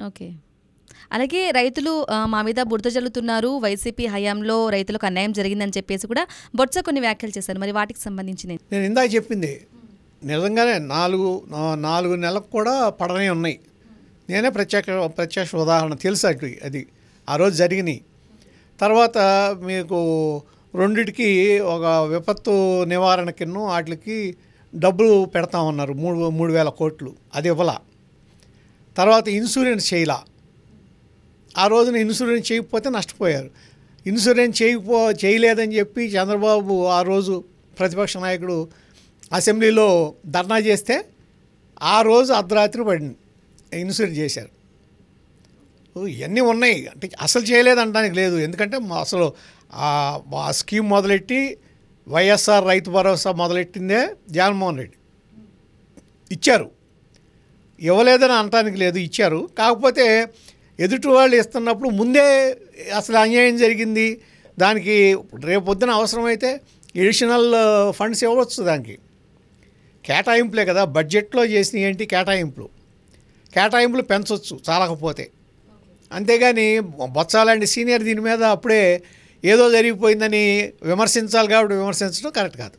Okay. అలాగే రైతులు మా మీద బురద జల్లుతున్నారు. వైసీపీ హయాంలో రైతులకు అన్యాయం జరిగిందని చెప్పేసి కూడా బొత్స కొన్ని వ్యాఖ్యలు చేశారు. మరి వాటికి సంబంధించినయి? నేను ఇందాక చెప్పింది నిజంగానే 4 నెలలకు కూడా పడనే ఉన్నాయి. నేనే ప్రత్యక్ష ఉదాహరణ తెలుసు అది ఆ రోజు జరిగినాయి. తర్వాత మీకు రెండిటికి ఒక విపత్తు నివారణ కింద వాటికి డబ్బులు పెడతామన్నారు 3,000 కోట్లు. అది ఇవ్వాల. తర్వాత ఇన్సూరెన్స్ చేయలా. ఆ రోజున ఇన్సూరెన్స్ చేయకపోతే నష్టపోయారు. ఇన్సూరెన్స్ చేయలేదని చెప్పి చంద్రబాబు ఆ రోజు ప్రతిపక్ష నాయకుడు అసెంబ్లీలో ధర్నా చేస్తే ఆ రోజు అర్ధరాత్రి పడింది ఇన్సూరెన్స్ చేశారు. ఇవన్నీ ఉన్నాయి. అంటే అసలు చేయలేదంటానికి లేదు. ఎందుకంటే అసలు ఆ స్కీమ్ మొదలెట్టి వైఎస్ఆర్ రైతు భరోసా మొదలెట్టిందే జగన్మోహన్ రెడ్డి. ఇచ్చారు, ఇవ్వలేదని అనటానికి లేదు, ఇచ్చారు. కాకపోతే ఎదుటి వాళ్ళు ఇస్తున్నప్పుడు ముందే అసలు అన్యాయం జరిగింది, దానికి రేపొద్దున అవసరమైతే ఎడిషనల్ ఫండ్స్ ఇవ్వచ్చు. దానికి కేటాయింపులే కదా, బడ్జెట్లో చేసిన ఏంటి కేటాయింపులు పెంచవచ్చు చాలకపోతే. అంతేగాని బొత్సాలాంటి సీనియర్ దీని మీద అప్పుడే ఏదో జరిగిపోయిందని విమర్శించాలి కాబట్టి విమర్శించడం కరెక్ట్ కాదు.